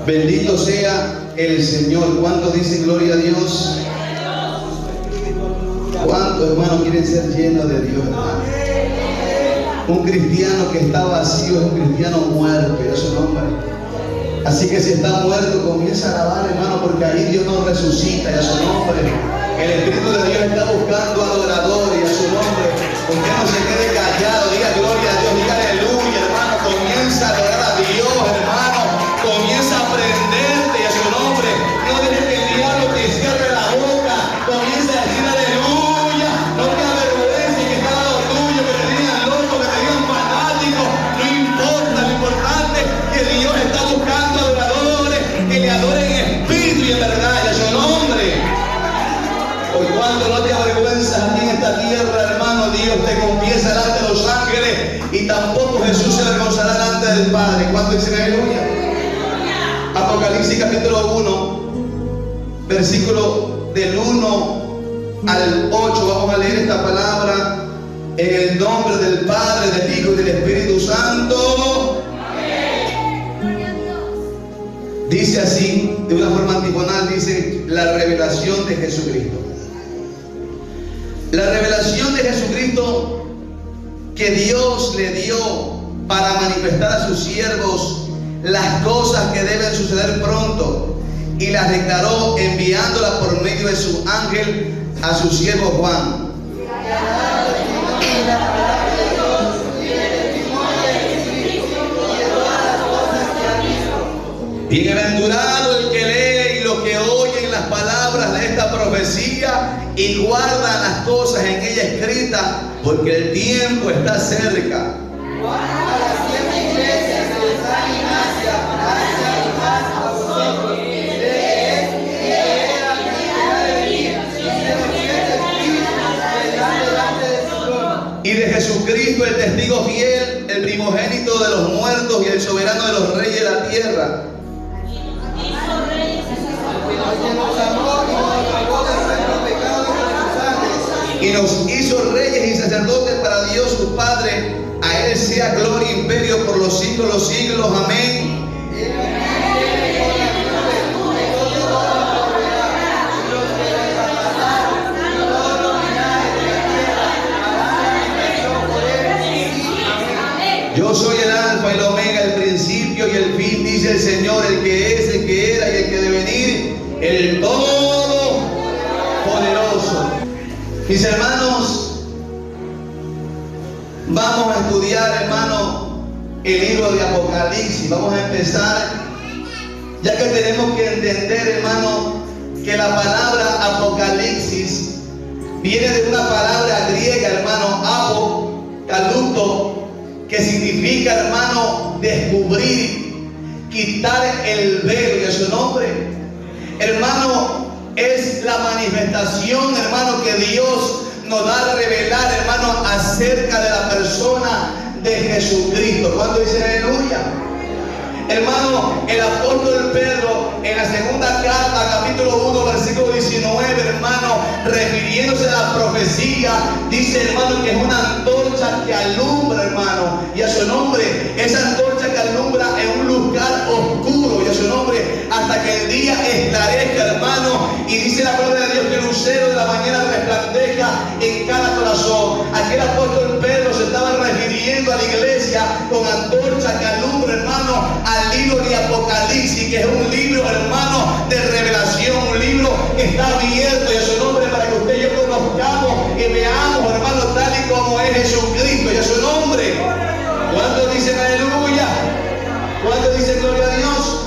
Bendito sea el Señor. ¿Cuántos dicen gloria a Dios? ¿Cuántos hermanos quieren ser llenos de Dios, hermano? Un cristiano que está vacío es un cristiano muerto, y eso es nombre. Así que si está muerto, comienza a alabar, hermano, porque ahí Dios nos resucita, y a su nombre. El Espíritu de Dios está buscando adoradores, y a su nombre. Usted no se quede callado, diga gloria a Dios, diga aleluya, hermano. Comienza a adorar a Dios, hermano. Comienza a aprenderte, y a su nombre. No dejes que el diablo te cierre la boca. Comienza a decir aleluya. No te avergüences que está al lado tuyo, que te digan loco, que te digan fanático. No importa, lo importante es que Dios está buscando adoradores que le adoren en espíritu y en verdad, y a su nombre. Por cuando no te avergüenzas aquí en esta tierra, hermano, Dios te confiesa delante de los ángeles, y tampoco Jesús se avergonzará delante del Padre. ¿Cuánto dicen aleluya? Apocalipsis capítulo 1, versículo del 1 al 8. Vamos a leer esta palabra en el nombre del Padre, del Hijo y del Espíritu Santo. Dice así, de una forma antifonal, dice la revelación de Jesucristo. La revelación de Jesucristo que Dios le dio para manifestar a sus siervos las cosas que deben suceder pronto, y las declaró enviándolas por medio de su ángel a su siervo Juan. Bienaventurado el que lee y los que oyen las palabras de esta profecía y guardan las cosas en ella escritas, porque el tiempo está cerca. Y de Jesucristo, el testigo fiel, el primogénito de los muertos y el soberano de los reyes de la tierra. Y nos hizo reyes y sacerdotes para Dios su Padre. A Él sea gloria e imperio por los siglos de los siglos. Amén. Yo soy el alfa y el omega, el principio y el fin, dice el Señor, el que es, el que era y el que debe venir, el todopoderoso. Mis hermanos, vamos a estudiar, hermano, el libro de Apocalipsis. Vamos a empezar, ya que tenemos que entender, hermano, que la palabra Apocalipsis viene de una palabra griega, hermano, apokaliupto, que significa, hermano, descubrir, quitar el velo, y a su nombre, hermano, es la manifestación, hermano, que Dios nos da a revelar, hermano, acerca de la persona de Jesucristo. ¿Cuándo dicen aleluya? Hermano, el apóstol Pedro, en la segunda carta, capítulo 1, versículo 19, hermano, refiriéndose a la profecía, dice, hermano, que es una antorcha que alumbra, hermano, y a su nombre, esa antorcha que alumbra en un lugar oscuro, y a su nombre, hasta que el día esclarezca, hermano. Y dice la palabra de Dios que el lucero de la mañana resplandezca en cada corazón. Aquí el apóstol Pedro se estaba refiriendo a la iglesia con antorcha que alumbra, hermano, al libro de Apocalipsis, que es un libro, hermano, de revelación, un libro que está abierto, y a su nombre, para que usted y yo conozcamos y veamos, hermano, tal y como es Jesucristo, y a su nombre. ¿Cuántos dicen aleluya? ¿Cuántos dicen gloria a Dios?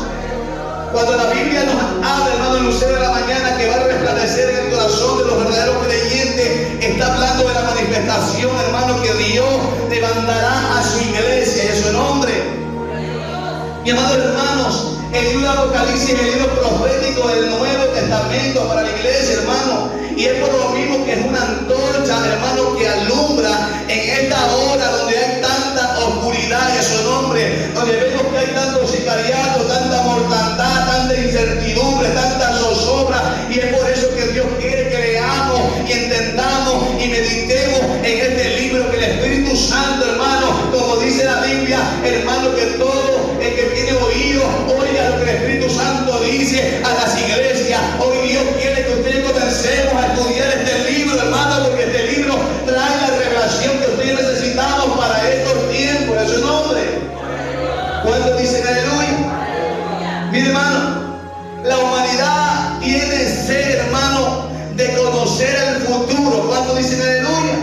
Cuando la Biblia nos habla, hermano, el lucero de la mañana que va a resplandecer en el corazón de los verdaderos creyentes, está hablando de la manifestación, hermano, que Dios levantará a su iglesia, y a su nombre. Mi amados hermanos, el libro de Apocalipsis es el libro profético del Nuevo Testamento para la iglesia, hermano, y es por lo mismo que es una antorcha, hermano, que alumbra en esta hora donde hay tanta oscuridad, y a su nombre, donde vemos que hay tanto sicariato, tanta mortandad, tanta incertidumbre, tanta zozobra, y es por eso que Dios quiere que leamos y entendamos y meditemos en este libro, que el Espíritu Santo, hermano, como dice la Biblia, hermano, que todo el que tiene oído oiga lo que el Espíritu Espíritu Santo dice a las iglesias. Hoy Dios quiere que ustedes comencemos a estudiar este libro, hermano, porque este libro trae la revelación que ustedes necesitamos para estos tiempos. En su nombre. ¿Cuántos dicen aleluya? Mire, hermano, la humanidad tiene sed, hermano, de conocer el futuro. ¿Cuántos dicen aleluya?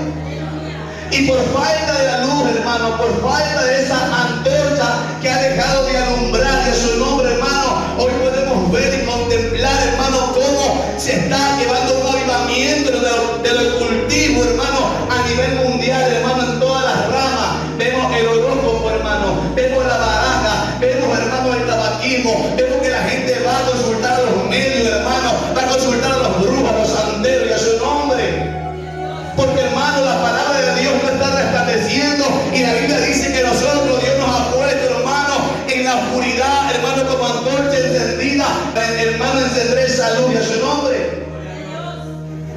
Y por falta de la luz, hermano, por falta de esa antorcha que ha dejado de alumbrar de su nombre, hermano, hoy podemos ver y contemplar, hermano, cómo se está llevando un avivamiento de lo cultivo, hermano, a nivel mundial, hermano, en todas las ramas. Vemos el horóscopo, hermano, vemos la baraja, vemos, hermano, el tabaquismo, vemos que la gente va a consultar a los medios, hermano, va a consultar a los brujos, a los santeros y a su nombre. Porque, hermano, la palabra de Dios no está resplandeciendo, y la Biblia dice que nosotros, Dios nos ha puesto, hermano, en la oscuridad, hermano, como antorcha encendida, hermano, encender esa luz y a su nombre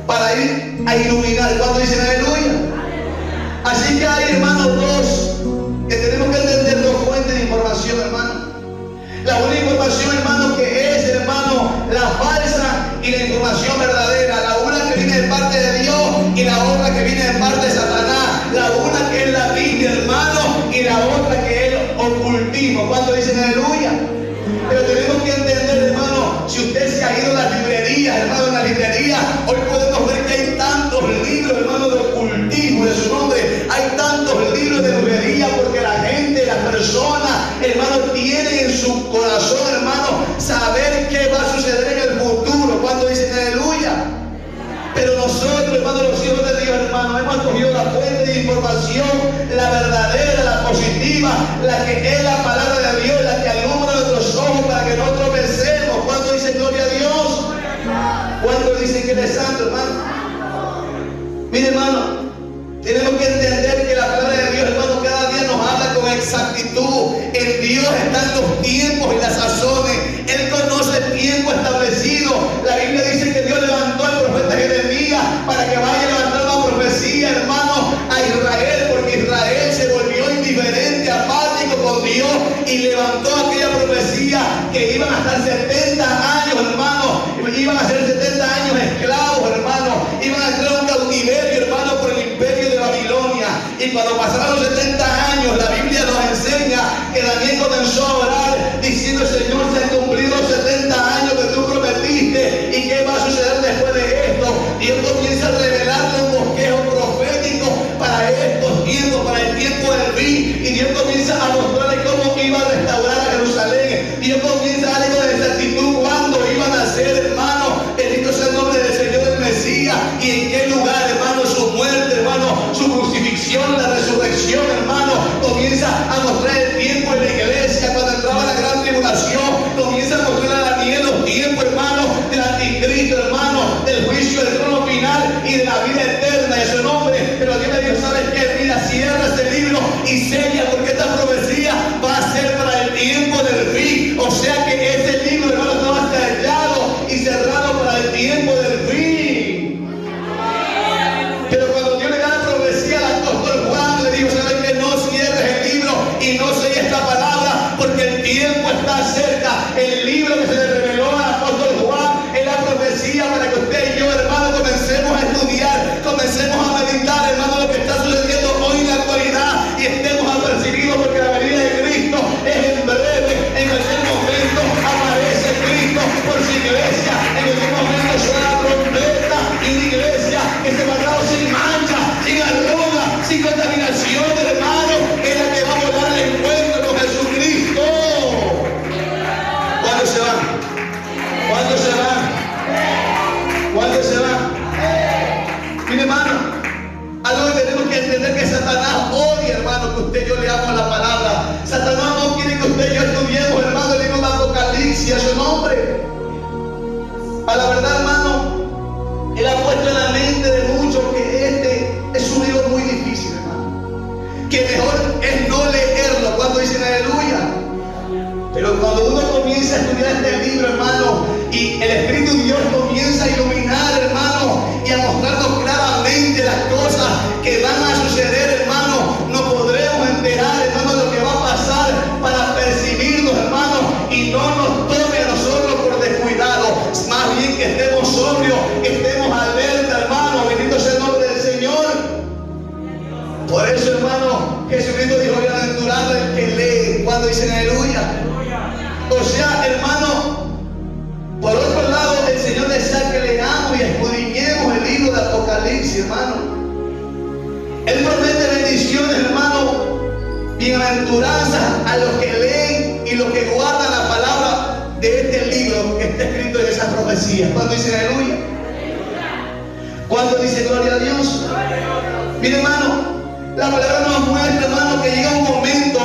para ir a iluminar. ¿Cuántos dicen aleluya? Así que hay, hermano, dos que tenemos que entender, dos fuentes de información, hermano. La única información, hermano, que es, hermano, la falsa y la información verdadera. La una que viene de parte de Dios y la otra que viene de parte de Satanás. La una que es la Biblia, hermano, y la otra que es el ocultismo. ¿Cuántos dicen aleluya? Pero tenemos que entender, hermano, si usted se ha ido a las librerías, hermano, en las librerías, hoy podemos ver que hay tantos libros, hermano, de ocultismo, de su nombre. Hay tantos libros de librería porque la gente, las personas, hermano, tienen en su corazón, hermano, saber qué va a suceder en el futuro. ¿Cuánto dicen aleluya? Pero nosotros, hermano, los hijos de Dios, hermano, hemos cogido la fuente de información, la verdadera, la positiva, la que es la palabra de Dios, la que alumbra nuestros ojos para que no tropecemos. ¿Cuánto dicen gloria a Dios? ¿Cuánto dicen que Él es santo, hermano? Mire, hermano, tenemos que entender que la palabra de Dios, hermano, cada día nos habla con exactitud. En Dios están los tiempos y las sazones. Él conoce el tiempo establecido. La Biblia dice que Dios levantó al profeta Jeremías para que vaya a levantar una profecía, hermano, a Israel, porque Israel se volvió indiferente, apático con Dios, y levantó aquella profecía que iban a estar 70 años, hermano, iban a ser 70 años esclavos, hermano, iban a entrar a un cautiverio, hermano, por el imperio de Babilonia. Y cuando pasaron los 70 años, la Biblia nos enseña que Daniel comenzó a orar diciendo: Señor, se han cumplido los 70 años que tú prometiste, ¿y qué va a suceder después de esto? Dios comienza a revelarle un bosquejo profético para estos tiempos, para el tiempo del fin, y Dios comienza a mostrarle cómo iba a restaurar a Jerusalén. Dios comienza a darle con exactitud cuándo iban a ser, hermano, bendito sea el nombre del Señor, del Mesías, y en qué lugar, hermano, su muerte, hermano, su crucifixión, la resurrección, hermano. Comienza a mostrar el tiempo en la iglesia. Cuando entraba la gran tribulación, comienza a mostrar a Daniel los tiempos, hermano, del anticristo, hermano, del juicio, del trono final y de la vida eterna de su nombre. Pero Dios me dijo: ¿sabes qué? Mira, cierra este libro y sella, porque esta profecía va a ser para el tiempo del fin. O sea que este libro, hermano, estaba sellado y cerrado para el tiempo del fin. Pero cuando Dios le da la profecía al apóstol Juan, le dijo: ¿sabes qué? No cierres el libro y no selles esta palabra, porque el tiempo está cerca. El libro que se le reveló al apóstol Juan es la profecía para que usted y yo, hermano, comencemos a estudiar, comencemos a meditar, hermano, lo que está sucediendo hoy en la actualidad, y estemos apercibidos, porque la venida de Cristo es en breve. En cualquier momento aparece Cristo por su iglesia. En cualquier momento suena la trompeta y una iglesia que se va a dar sin mancha, sin arruga, sin contaminación, hermano, es la que va a volar al encuentro con Jesucristo. ¿Cuándo se van? ¿Cuándo se van? ¿Cuándo se van? Mire, hermano, algo que tenemos que entender, que Satanás odia, hermano, que usted y yo leamos la palabra. Satanás no quiere que usted y yo estudiemos, hermano, el libro de Apocalipsis a su nombre. A la verdad, hermano, Él ha puesto en la mente de muchos que este es un libro muy difícil, hermano, que mejor es no leerlo. Cuando dicen aleluya. Pero cuando uno comienza a estudiar este libro, hermano, y el Espíritu de Dios comienza a iluminar, hermano, y a mostrarnos claramente las cosas que van a suceder, hermano, nos podremos enterar, hermano, de lo que va a pasar, para percibirnos, hermano, y no nos tome a nosotros Ahora, hermano, por otro lado, el Señor desea que leamos y escudriñemos el libro de Apocalipsis, hermano. Él promete bendiciones, hermano, bienaventuranzas a los que leen y los que guardan la palabra de este libro que está escrito en esa profecía. ¿Cuándo dice aleluya? ¿Cuándo dice gloria a Dios? Mire, hermano, la palabra nos muestra, hermano, que llega un momento,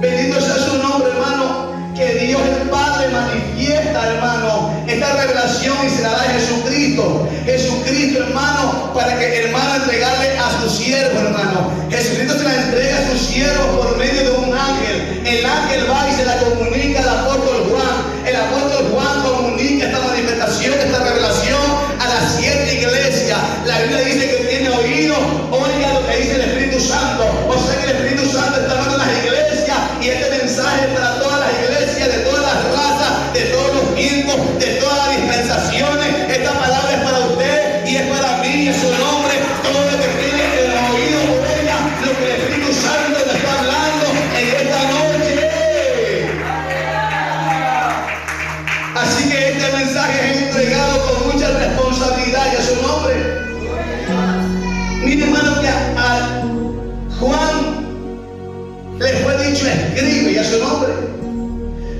bendito sea su nombre, hermano, que Dios el Padre manifiesta, hermano, esta revelación y se la da a Jesucristo. Jesucristo, hermano, para que, hermano, entregarle a su siervo, hermano. Jesucristo se la entrega a su siervo por medio de un ángel. El ángel va y se la comunica al apóstol Juan. El apóstol Juan comunica esta manifestación, esta revelación a las 7 iglesias. La Biblia dice que tiene oído, oiga lo que dice el Espíritu Santo. O sea que el Espíritu Santo está hablando en las iglesias y este mensaje es para todas las iglesias, de todas las razas, de todos los tiempos, de todas las dispensaciones. Esta palabra es para usted y es para mí, es su nombre. Todo lo que tiene el oído, oiga lo que el Espíritu Santo le está hablando en esta noche. Así que este mensaje es entregado con mucha responsabilidad y a su nombre. Mire, hermano, que a Juan le fue dicho escribe y a su nombre.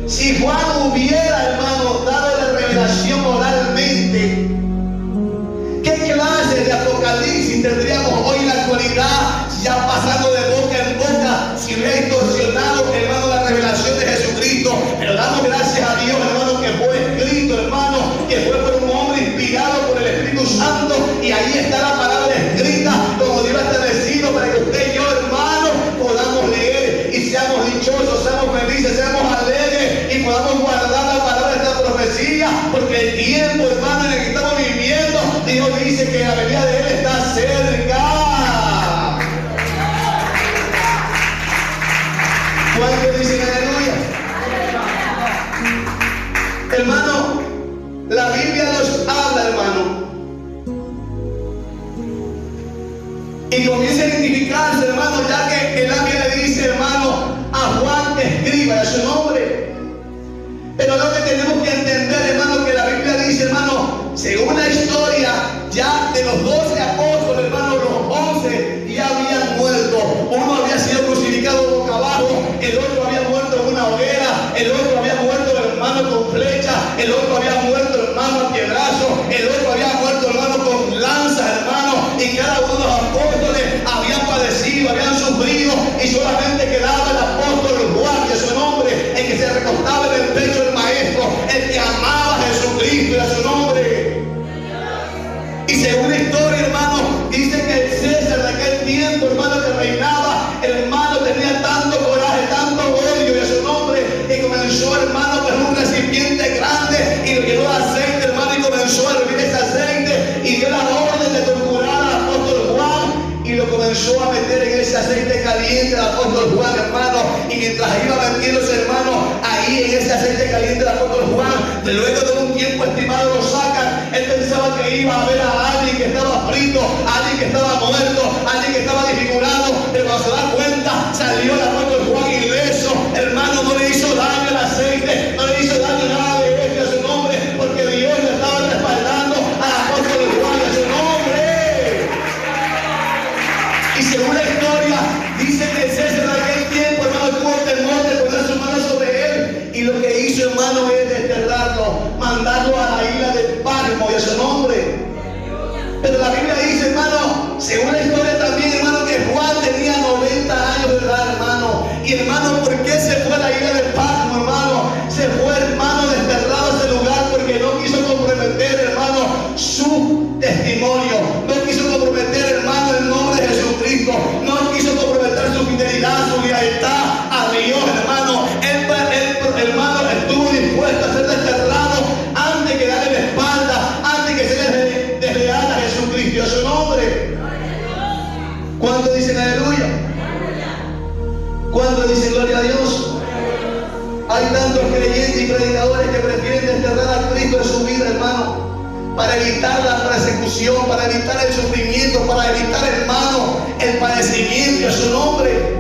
Si Juan hubiera, hermano, dado la revelación oralmente, ¿qué clase de apocalipsis tendríamos hoy en la actualidad, ya pasando de boca en boca, si hubiera distorsionado, hermano, la revelación de Jesucristo? Pero damos gracias a Dios, hermano, que fue escrito, hermano, que fue por un hombre inspirado por el Espíritu Santo, y ahí está la palabra escrita, como Dios ha establecido, para que usted y yo, hermano, podamos leer y seamos dichosos, seamos felices, seamos alegres y podamos guardar la palabra de esta profecía, porque el tiempo, hermano, en el que estamos viviendo, Dios dice que la venida de Él está cerca. ¿Cuántos dicen aleluya? Hermano, la Biblia nos habla, hermano, y comienza a identificarse, hermano, ya que el ángel le dice, hermano, a Juan que escriba a su nombre. Pero lo que tenemos que entender, hermano, que la Biblia dice, hermano, según la historia, ya de los 12 apóstoles, hermano, los 11 ya habían muerto. Uno había sido crucificado boca abajo, el otro había muerto en una hoguera, el otro había muerto, hermano, con flecha, el otro había muerto, hermano, a piedrazo, el otro había muerto, hermano, con lanzas, hermano, y cada uno de los apóstoles habían padecido, habían sufrido, y solamente quedaba el apóstol Juan, que es su nombre, el que se recostaba en el pecho del maestro, el que amaba a Jesucristo y a su nombre. Y según la historia, hermano, dice que el César de aquel tiempo, hermano, que reinaba, el hermano tenía tanto coraje, tanto odio y a su nombre, y comenzó, hermano, con un recipiente grande y lo llenó de aceite, hermano, y comenzó a hervir ese aceite y dio la orden de torturar al apóstol Juan y lo comenzó a meter en ese aceite caliente al apóstol Juan, hermano, y mientras iba metiéndose, hermano, ahí en ese aceite caliente del apóstol Juan, luego de un tiempo estimado lo sacan. Él pensaba que iba a ver a alguien que estaba frito, a alguien que estaba muerto, a alguien que estaba desfigurado, pero cuando se da cuenta, salió el apóstol Juan ileso, hermano, no le hizo daño el aceite, no le hizo daño nada de esto a su nombre, porque Dios le estaba respaldando al apóstol Juan a su nombre. Y según la historia, dice que César en aquel tiempo, hermano, tuvo temor de poner su mano sobre él, y lo que hizo, hermano, es desterrarlo, mandarlo a la isla de Patmos y a su nombre. Pero la Biblia dice, hermano, según la historia también, hermano, que Juan tenía 90 años de edad, hermano. Y hermano, ¿por qué se fue a la isla de Patmos, hermano? Se fue, hermano, desterrado a ese lugar porque no quiso comprometer, hermano, su testimonio. No quiso comprometer, hermano, el nombre de Jesucristo. No quiso comprometer su fidelidad, su lealtad a Dios, hermano. Él, hermano, estuvo dispuesto a ser desterrado antes que darle la espalda, antes que ser desleal a Jesucristo, a su nombre. ¿Cuántos dicen aleluya? ¿Cuántos dicen gloria a Dios? Hay tantos creyentes y predicadores que prefieren desterrar a Cristo de su vida, hermano, para evitar la persecución, para evitar el sufrimiento, para evitar, hermano, el padecimiento a su nombre.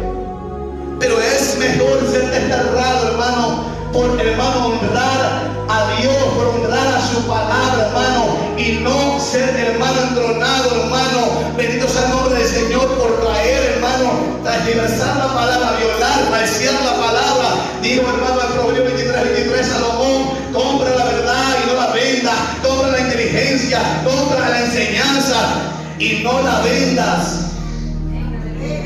Pero es mejor ser desterrado, hermano, por, hermano, honrar a Dios, por honrar a su palabra, hermano, y no ser, hermano, entronado, hermano, bendito sea el nombre del Señor, por traer, hermano, transversar la palabra, violar, falsear la palabra. Dijo, hermano, el Proverbio 23, Salomón: compra la verdad y no la venda, compra la inteligencia, compra la enseñanza y no la vendas.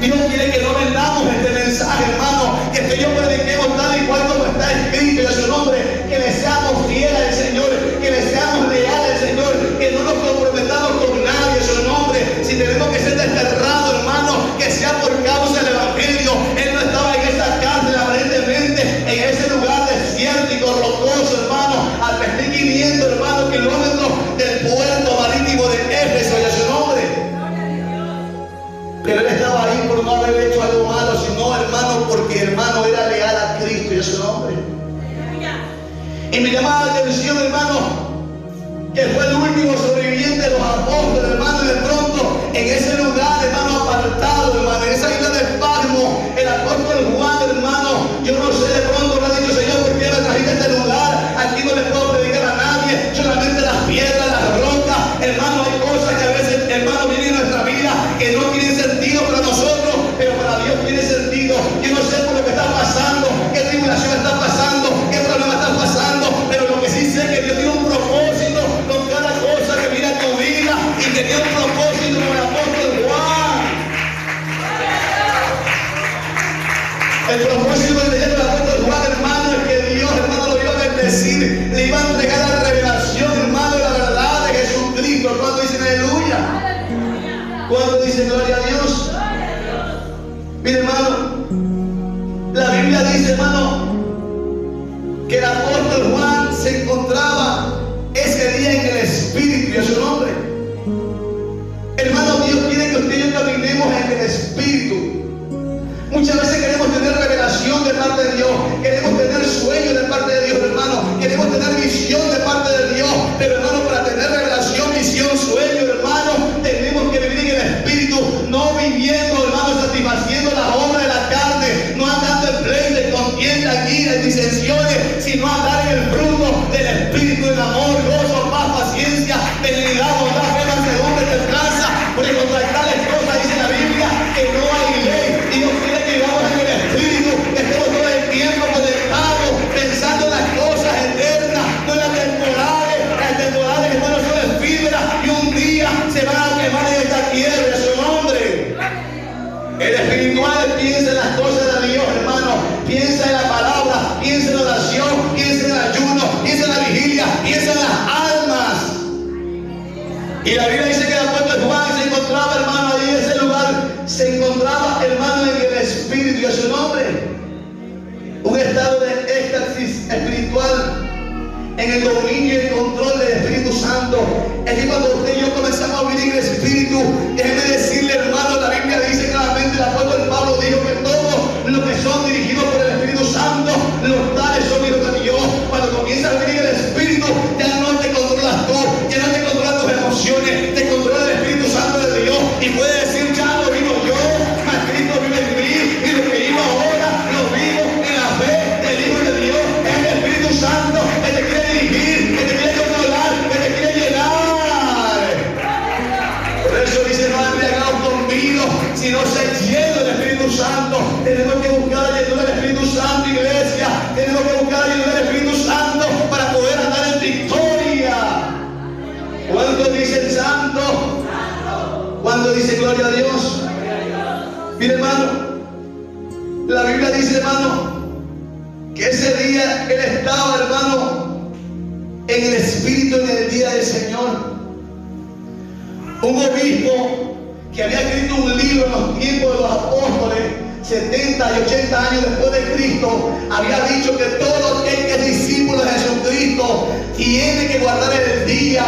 Dios quiere que no vendamos este mensaje, hermano, que yo prediquemos tal y cual como está escrito en su nombre, que le seamos fieles al Señor, que le seamos leales al Señor, que no nos comprometamos con nadie en su nombre. Si tenemos que ser desterrados, hermano, que sea por causa del Evangelio. Él no estaba en esa cárcel aparentemente, en ese lugar desértico, rocoso, hermano, a 3.500, hermano, kilómetros del puerto marítimo de Éfeso y a su nombre. Pero él estaba ahí por no haber hecho algo malo, sino, hermano, porque, hermano, era leal a Cristo y a su nombre. Y me llamaba la atención, hermano, que fue el último sobreviviente de los apóstoles, hermano, y de pronto en ese lugar, hermano, apartado, hermano, en esa isla de Patmos, el apóstol Juan, hermano, yo no sé, de pronto le ha dicho: Señor, ¿por qué me trajiste a este lugar? Aquí no le puedo predicar a nadie, solamente las piedras, las rocas. Hermano, hay cosas que a veces, hermano, vienen en nuestra vida que no tienen sentido para nosotros, pero para Dios tiene sentido. Yo no sé por lo que está pasando, qué tribulación está pasando, qué problema está pasando, pero lo que sí sé es que Dios tiene un propósito con cada cosa que viene a tu vida, y tenía un propósito con el apóstol Juan. El propósito que tenía el apóstol Juan, hermano, es que Dios, hermano, lo iba a bendecir, le iba a entregar la revelación, hermano, de la verdad de Jesucristo. ¿Cuánto dicen aleluya? ¿Cuánto dicen gloria a Dios? Mire, hermano, la Biblia dice, hermano, que el apóstol Juan se encontraba ese día en el Espíritu y a su nombre. Hermano, Dios quiere que usted y yo caminemos en el Espíritu. Muchas veces queremos tener revelación de parte de Dios, queremos tener sueños de parte de Dios, hermano, queremos tener visión de parte de Dios, pero, hermano, para tener revelación, visión, sueño, hermano, tenemos que vivir en el Espíritu, no viviendo, hermano, satisfaciendo la obra de la carne, no andando en pleito, en contienda, aquí, en disensiones, sino andar en el fruto del Espíritu, del amor, gozo, paz, paciencia, benignidad, bondad, fe, mansedumbre, templanza, porque contra tales cosas dice la Biblia que no hay ley. Y Dios quiere que vivamos en el Espíritu, que estemos todo el tiempo conectados, pensando en las cosas eternas, no en las temporales. Las temporales, hermano, son efímeras y un día se van a quemar en esta tierra, en su nombre. El espiritual piensa en las cosas de Dios, hermano, piensa en la palabra, piensa en la oración, piensa en el ayuno, piensa en la vigilia, piensa en las almas. Y la Biblia dice que el apóstol Juan se encontraba, hermano, ahí en ese lugar, se encontraba, hermano, en el Espíritu y a su nombre. Un estado de éxtasis espiritual, en el dominio y el control del Espíritu Santo. Es que cuando usted y yo comenzamos a vivir en el Espíritu, déjeme decirle, hermano, la Biblia dice claramente, el apóstol Pablo dijo que todos los que son dirigidos por el Espíritu Santo, los tales son hijos de Dios. Cuando comienzas a vivir en el Espíritu, ya no te controlas tú, ya no te controlas tus emociones, te controla el Espíritu Santo de Dios, y puedes decir: ya lo vivo yo, mas Cristo vive en mí, y lo que vivo ahora lo vivo en la fe del Hijo de Dios. Es el Espíritu Santo que te quiere dirigir, que te quiere controlar, que te quiere llenar. Por eso dice: no embriagados con vino, sino ser llenos del Espíritu Santo. Tenemos que buscar la llenura del Espíritu Santo, iglesia. Tenemos que buscar la llenura del Espíritu Santo para poder andar en victoria. ¿Cuántos dicen santo? ¿Cuántos dicen gloria a Dios? Mire, hermano, la Biblia dice, hermano, que ese día él estaba, hermano, en el Espíritu en el día del Señor. Un obispo que había escrito un libro en los tiempos de los apóstoles, 70 y 80 años después de Cristo, había dicho que todo aquel que es discípulo de Jesucristo tiene que guardar el día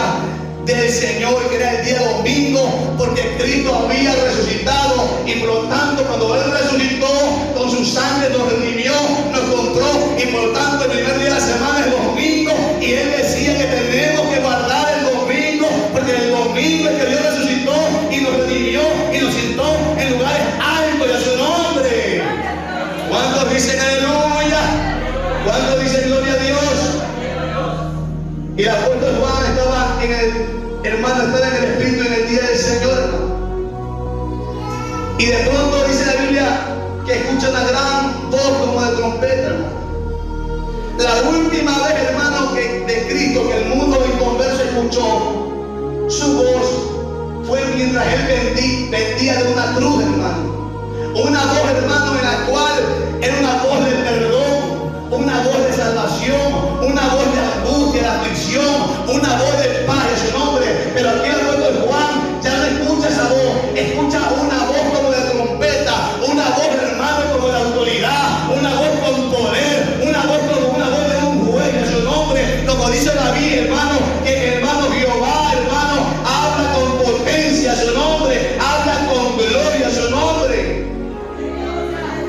del Señor, que era el día domingo, porque Cristo había resucitado, y por lo tanto, cuando Él resucitó, con su sangre nos redimió, nos compró, y por lo tanto el primer día de la semana es domingo, y Él decía que tenemos que guardar el domingo, porque el domingo es que Dios resucitó y nos redimió y nos sentó en lugares altos, y a su nombre. ¿Cuántos dicen aleluya? ¿Cuántos dicen Y el apóstol Juan estaba en el Espíritu en el día del Señor, hermano. Y de pronto dice la Biblia que escucha una gran voz como de trompeta, hermano. La última vez, hermano, de Cristo que el mundo inconverso escuchó su voz fue mientras él vendía de una cruz, hermano. Una voz, hermano, en la cual era una voz de perdón, una voz de salvación, una voz de angustia, de aflicción, una voz de paz en su nombre. Pero aquí el apóstol Juan ya no escucha esa voz, escucha una voz como de trompeta, una voz, hermano, como de autoridad, una voz con poder, una voz como una voz de un juez en su nombre, como dice David, hermano, que el hermano Jehová, hermano, habla con potencia a su nombre, habla con gloria a su nombre.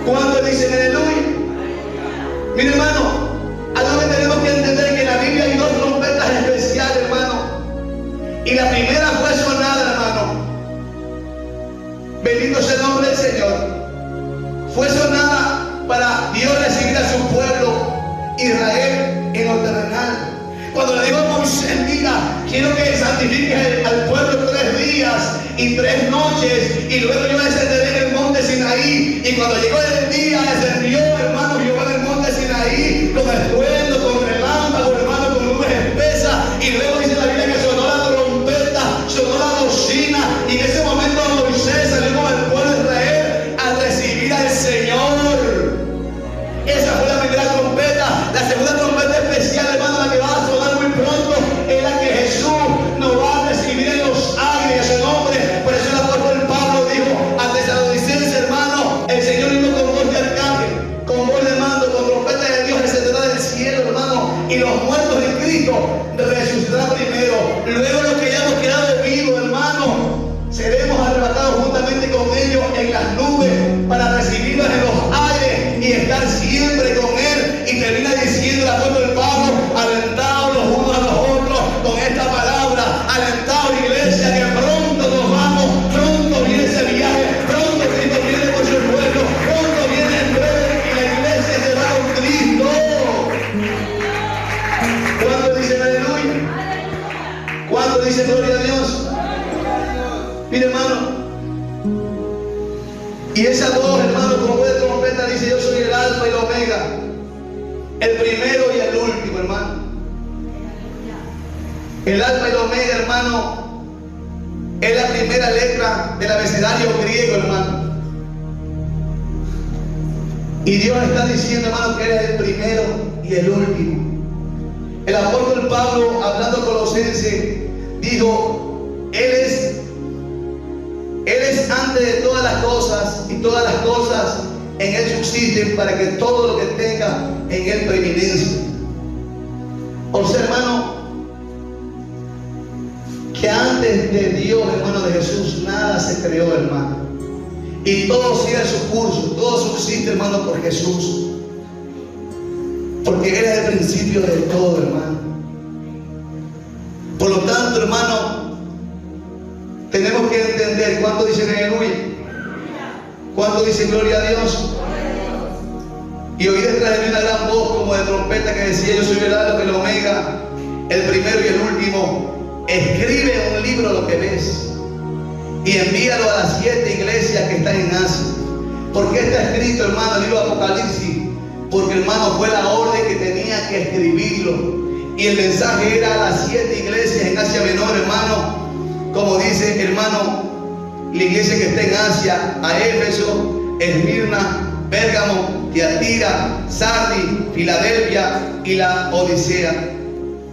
¿Cuántos dicen aleluya? Mire, hermano, algo que tenemos que entender es que en la Biblia hay dos trompetas especiales, hermano. Y la primera fue sonada, hermano. Bendito sea el nombre del Señor. Fue sonada para Dios recibir a su pueblo, Israel, en lo terrenal. Cuando le dijo a Moisés, mira, quiero que santifiques al pueblo 3 días y 3 noches, y luego yo descenderé en el monte Sinaí. Y cuando llegó el día, descendió, hermano, Jehová en el monte Sinaí, con estruendo, con relámpago, hermano, con nubes espesas. Y luego dice la Biblia que sonó la trompeta, sonó la bocina, y en ese momento Moisés salió con el pueblo de Israel a recibir al Señor. Esa fue la primera trompeta. La segunda trompeta especial, hermano, la que va a sonar muy pronto, es la que Jesús nos va a recibir en los aires, a su nombre. Por eso el apóstol Pablo dijo a Tesalonicenses, hermano, el Señor vino con voz de arcángel, con voz de mando, con trompeta de Dios descenderá del cielo, hermano, y los muertos en Cristo resucitarán primero. Luego los que ya hemos quedado vivos, hermano, seremos arrebatados juntamente con ellos en las nubes para recibirlos en los aires y estar siempre con Él. Y termina diciendo el apóstol Pablo, alentados los unos a los otros con esta palabra, alentados, iglesia, que pronto nos vamos, pronto viene ese viaje, pronto Cristo viene por su pueblo, pronto viene en breve y la iglesia se va con Cristo. ¿Cuántos dicen aleluya? ¿Cuántos dicen gloria a Dios? Mire, hermano, y esa voz, hermano, como voz de trompeta dice: yo soy el alfa y el omega, el primero y el último, hermano. El alfa y el omega, hermano, es la primera letra del abecedario griego, hermano. Y Dios está diciendo, hermano, que Él es el primero y el último. El apóstol Pablo, hablando a Colosenses, dijo: Él es antes de todas las cosas, y todas las cosas en Él subsisten, para que todo lo que tenga en Él preeminencia. O sea, hermano, que antes de Dios, hermano, de Jesús, nada se creó, hermano. Y todo sigue su curso, todo subsiste, hermano, por Jesús. Porque Él es el principio de todo, hermano. Por lo tanto, hermano, tenemos que entender. ¿Cuánto dicen aleluya? ¿Cuánto dicen gloria a Dios? Y oí detrás de mí una gran voz como de trompeta que decía: yo soy el alfa y el omega, el primero y el último. Escribe un libro lo que ves y envíalo a las 7 iglesias que están en Asia. ¿Por qué está escrito, hermano, el libro de Apocalipsis? Porque, hermano, fue la orden que tenía que escribirlo. Y el mensaje era a las 7 iglesias en Asia Menor, hermano. Como dice, hermano, la iglesia que está en Asia: a Éfeso, Esmirna, Pérgamo, Tiatira, Sardis, Filadelfia y la Odisea.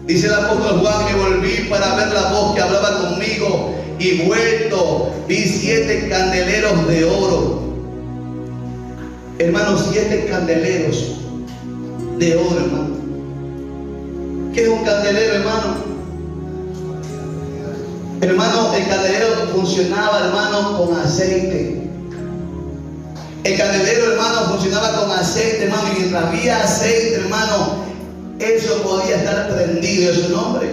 Dice el apóstol Juan: me volví para ver la voz que hablaba conmigo, y vuelto vi 7 candeleros de oro. Hermanos, 7 candeleros de oro, hermano. ¿Qué es un candelero, hermano? Hermano, el candelero funcionaba, hermano, con aceite. El candelero, hermano, funcionaba con aceite, hermano. Y mientras había aceite, hermano, eso podía estar prendido en su nombre.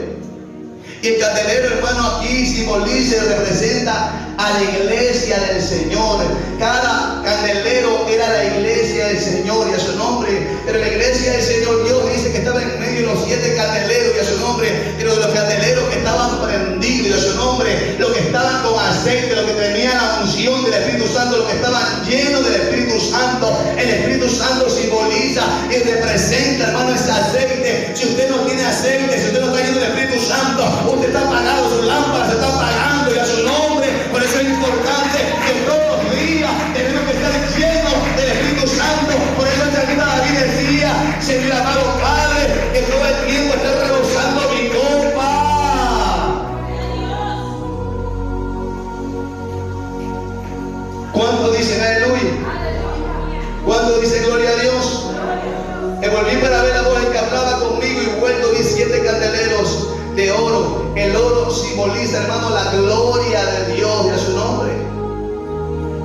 Y el candelero, hermano, aquí simboliza y representa a la iglesia del Señor. Cada candelero era la iglesia del Señor y a su nombre. Pero la iglesia del Señor, Dios dice que estaba en medio de los 7 candeleros y a su nombre. Pero de los candeleros que estaban prendidos y a su nombre, los que estaban con aceite, los que tenían la unción del Espíritu Santo, los que estaban llenos del Espíritu Santo. El Espíritu Santo simboliza y representa, hermano, ese aceite. Si usted no tiene aceite, si usted no está lleno del Espíritu Santo, usted está apagado, sus lámparas se están apagando y a su nombre. Por eso es importante que todos los días tenemos que estar llenos del Espíritu Santo. Por eso el salmista David decía: Señor amado Padre, que todo el tiempo esté rebosando mi copa. ¿Cuánto dicen aleluya? ¿Cuánto dicen gloria a Dios? Me volví para ver la voz que hablaba conmigo y vuelto vi 7 candeleros de oro. El oro simboliza, hermano, la gloria de Dios y a su nombre.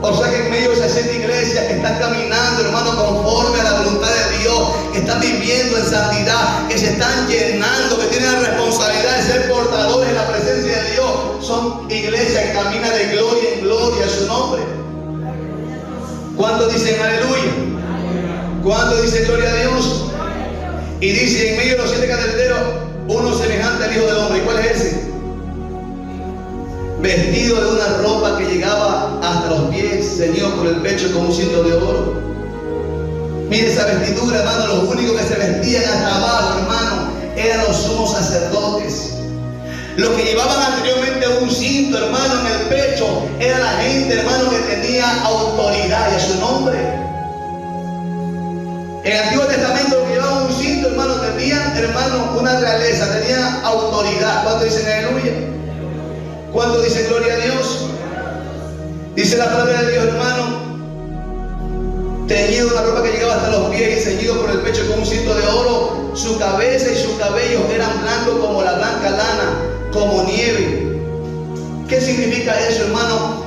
O sea que en medio de esas 7 iglesias que están caminando, hermano, conforme a la voluntad de Dios, que están viviendo en santidad, que se están llenando, que tienen la responsabilidad de ser portadores de la presencia de Dios, son iglesias que caminan de gloria en gloria a su nombre. ¿Cuántos dicen aleluya? ¿Cuántos dicen gloria a Dios? Y dice: en medio de los 7 candeleros, uno semejante al Hijo del Hombre. ¿Y cuál es ese? Vestido de una ropa que llegaba hasta los pies, ceñido por el pecho con un cinto de oro. Mire esa vestidura, hermano. Los únicos que se vestían hasta abajo, hermano, eran los sumos sacerdotes. Los que llevaban anteriormente un cinto, hermano, en el pecho, era la gente, hermano, que tenía autoridad y a su nombre. En el Antiguo Testamento, los que llevaban un cinto, hermano, tenían, hermano, una realeza, tenían autoridad. ¿Cuánto dicen aleluya? ¿Cuánto dicen gloria a Dios? Dice la palabra de Dios, hermano: teñido una ropa que llegaba hasta los pies y ceñido por el pecho con un cinto de oro. Su cabeza y sus cabellos eran blancos como la blanca lana, como nieve. ¿Qué significa eso, hermano?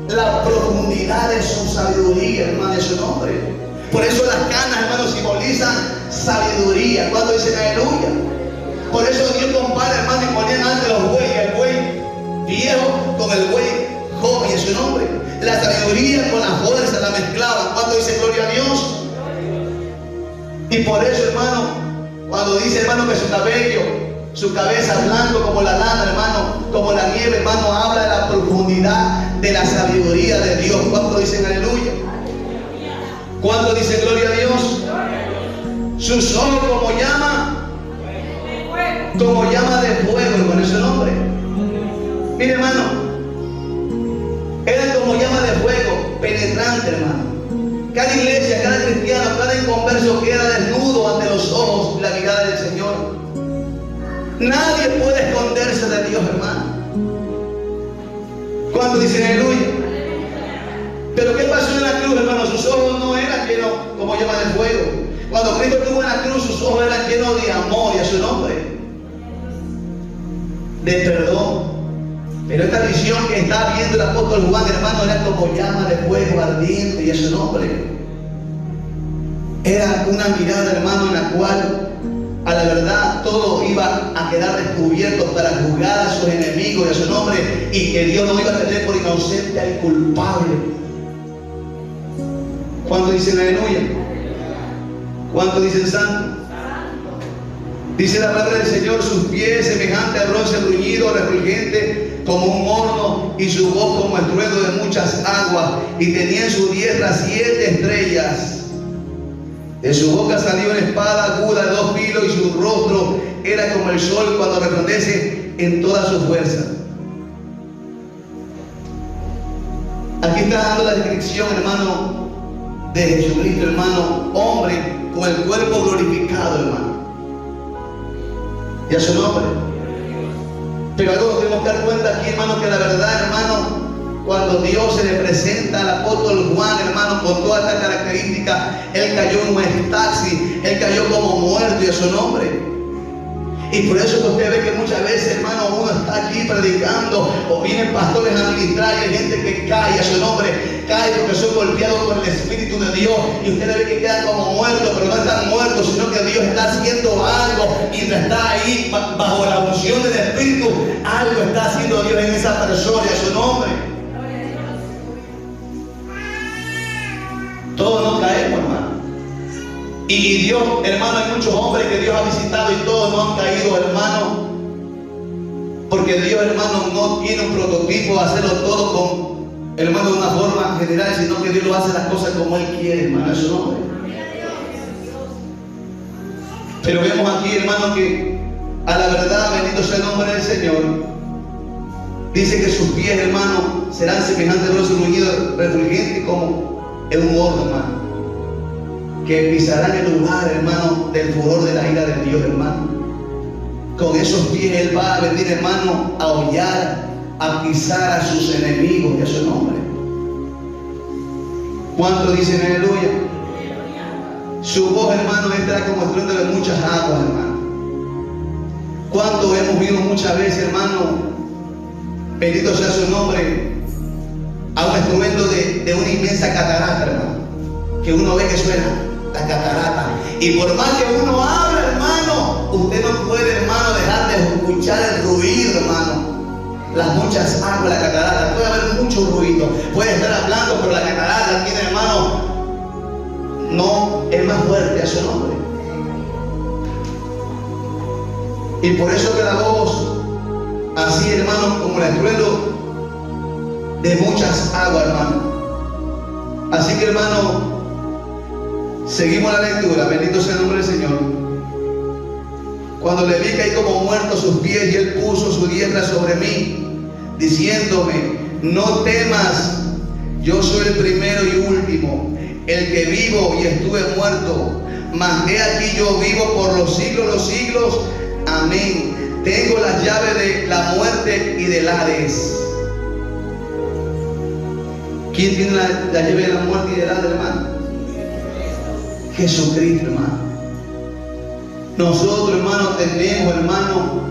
La profundidad de su sabiduría, hermano, de su nombre. Por eso las canas, hermano, simbolizan sabiduría. ¿Cuánto dicen aleluya? Por eso Dios compara, hermano, y ponían antes los bueyes, el buey viejo con el buey joven, en su nombre. La sabiduría con la fuerza la mezclaban. ¿Cuánto dice gloria a Dios? Y por eso, hermano, cuando dice, hermano, que su cabello, su cabeza blanco como la lana, hermano, como la nieve, hermano, habla de la profundidad de la sabiduría de Dios. ¿Cuánto dicen aleluya? ¿Cuánto dicen gloria a Dios? Sus ojos como llama de fuego, hermano, ese nombre. Mire, hermano, eran como llama de fuego, penetrante, hermano. Cada iglesia, cada cristiano, cada inconverso queda desnudo ante los ojos y la mirada del Señor. Nadie puede esconderse de Dios, hermano. ¿Cuánto dicen aleluya? Pero ¿qué pasó en la cruz, hermano? Sus ojos no eran llenos como llama de fuego. Cuando Cristo estuvo en la cruz, sus ojos eran llenos de amor y a su nombre, de perdón. Pero esta visión que está viendo el apóstol Juan, hermano, era como llama de fuego ardiente y a su nombre. Era una mirada, hermano, en la cual a la verdad todo iba a quedar descubierto para juzgar a sus enemigos y a su nombre, y que Dios no iba a tener por inocente al culpable. ¿Cuánto dicen aleluya? ¿Cuánto dicen santo? Dice la palabra del Señor: sus pies semejantes al bronce bruñido, refulgente como un horno, y su voz como estruendo de muchas aguas, y tenía en su diestra 7 estrellas. De su boca salió una espada aguda de 2 filos, y su rostro era como el sol cuando resplandece en toda su fuerza. Aquí está dando la descripción, hermano, de Jesucristo, hermano, hombre con el cuerpo glorificado, hermano, y a su nombre. Pero algo nos tenemos que dar cuenta aquí, hermano, que la verdad, hermano, cuando Dios se le presenta al apóstol Juan, hermano, con toda esta característica, él cayó en un éxtasis, él cayó como muerto y a su nombre. Y por eso que usted ve que muchas veces, hermano, uno está aquí predicando, o vienen pastores a ministrar y hay gente que cae a su nombre, cae porque son golpeados por el Espíritu de Dios, y usted ve que quedan como muertos, pero no están muertos, sino que Dios está haciendo algo mientras está ahí bajo la unción del Espíritu. Algo está haciendo Dios en esa persona y a su nombre. Todos no caemos, hermano. Y Dios, hermano, hay muchos hombres que Dios ha visitado y todos no han caído, hermano. Porque Dios, hermano, no tiene un prototipo de hacerlo todo con, hermano, de una forma general, sino que Dios lo hace las cosas como Él quiere, hermano, es su nombre. Pero vemos aquí, hermano, que a la verdad, bendito sea el nombre del Señor, dice que sus pies, hermano, serán semejantes a los bruñidos, refulgentes como en un horno, hermano. Que pisarán el lugar, hermano, del furor de la ira de Dios, hermano. Con esos pies Él va a venir, hermano, a hollar, a pisar a sus enemigos y a su nombre. ¿Cuánto dicen aleluya? Su voz, hermano, entra como estruendo de muchas aguas, hermano. ¿Cuánto hemos visto muchas veces, hermano, bendito sea su nombre, a un estruendo de una inmensa catarata, hermano? Que uno ve que suena la catarata. Y por más que uno habla, hermano, usted no puede, hermano, dejar de escuchar el ruido, hermano. Las muchas aguas, la catarata, puede haber mucho ruido, puede estar hablando, pero la catarata tiene, hermano, no es más fuerte a su nombre. Y por eso que la voz, así, hermano, como el estruendo de muchas aguas, hermano. Así que, hermano, seguimos la lectura, bendito sea el nombre del Señor. Cuando le vi caí como muerto a sus pies y Él puso su diestra sobre mí, diciéndome: no temas, yo soy el primero y último, el que vivo y estuve muerto, mas he aquí yo vivo por los siglos, amén. Tengo las llaves de la muerte y del Hades. ¿Quién tiene la llave de la muerte y del Hades, hermano? Jesucristo, hermano. Nosotros, hermano, tenemos, hermano,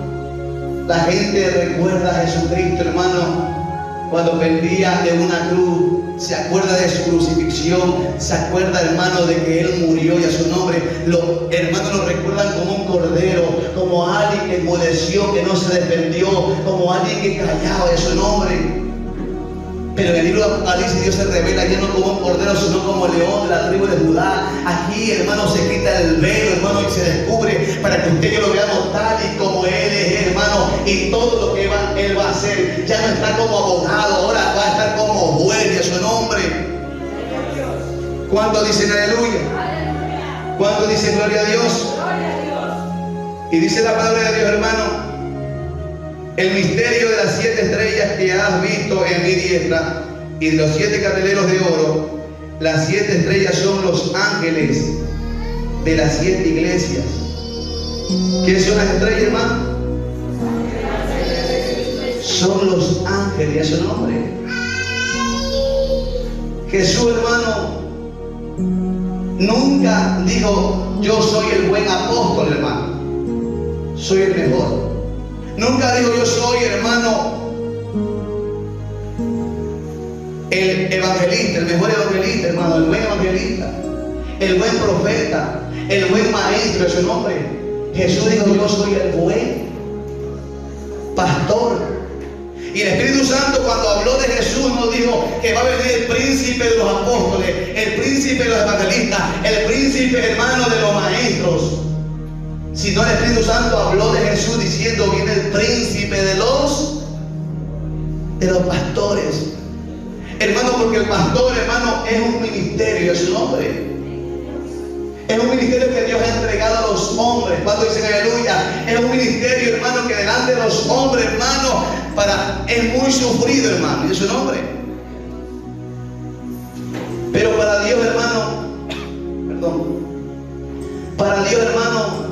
la gente recuerda a Jesucristo, hermano, cuando pendía de una cruz. Se acuerda de su crucifixión, se acuerda, hermano, de que Él murió y a su nombre. Los hermanos lo recuerdan como un cordero, como alguien que enmudeció, que no se defendió, como alguien que callaba de su nombre. Pero en el libro de Apocalipsis Dios se revela ya no como un cordero, sino como león de la tribu de Judá. Aquí, hermano, se quita el velo, hermano, y se descubre para que usted y yo lo veamos tal y como Él es, hermano. Y todo lo que Él va a hacer, ya no está como abogado, ahora va a estar como juez y a su nombre. ¿Cuánto dicen aleluya? ¿Cuánto dicen gloria a Dios? Y dice la palabra de Dios, hermano: el misterio de las 7 estrellas que has visto en mi diestra y de los 7 candeleros de oro. Las 7 estrellas son los ángeles de las 7 iglesias. ¿Qué son las estrellas, hermano? Son los ángeles, a su nombre. Jesús, hermano, nunca dijo: yo soy el buen apóstol, hermano, soy el mejor. Nunca dijo: yo soy, hermano, el evangelista, el mejor evangelista, hermano, el buen evangelista, el buen profeta, el buen maestro, es su nombre. Jesús dijo: yo soy el buen pastor. Y el Espíritu Santo, cuando habló de Jesús, nos dijo que va a venir el príncipe de los apóstoles, el príncipe de los evangelistas, el príncipe, hermano, de los maestros. Sino el Espíritu Santo habló de Jesús diciendo: viene el príncipe de los pastores. Hermano, porque el pastor, hermano, es un ministerio, es su nombre. Es un ministerio que Dios ha entregado a los hombres. Cuando dicen aleluya, es un ministerio, hermano, que delante de los hombres, hermano, es muy sufrido, hermano, y es su nombre. Pero para Dios, hermano, para Dios, hermano,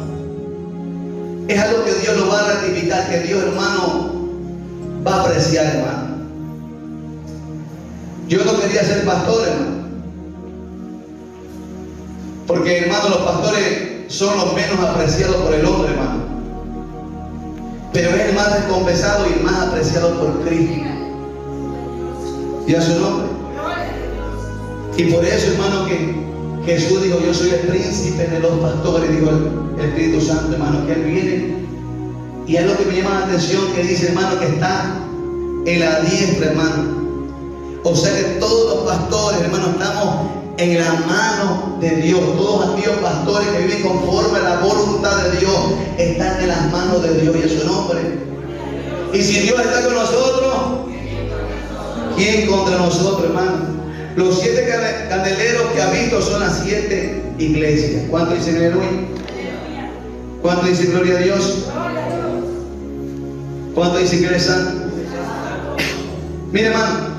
es algo que Dios lo va a ratificar, que Dios, hermano, va a apreciar, hermano. Yo no quería ser pastor, hermano, porque, hermano, los pastores son los menos apreciados por el hombre, hermano, pero es el más recompensado y el más apreciado por Cristo y a su nombre. Y por eso, hermano, que Jesús dijo: yo soy el príncipe de los pastores, dijo el Espíritu Santo, hermano, que Él viene. Y es lo que me llama la atención, que dice, hermano, que está en la diestra, hermano. O sea que todos los pastores, hermano, estamos en la mano de Dios. Todos aquellos pastores que viven conforme a la voluntad de Dios están en las manos de Dios y en su nombre. Y si Dios está con nosotros, ¿quién contra nosotros, hermano? Los 7 candeleros que ha visto son las 7 iglesias. ¿Cuánto dicen aleluya? ¿Cuánto dicen gloria a Dios? ¿Cuánto dicen que eres santo? Mire, hermano.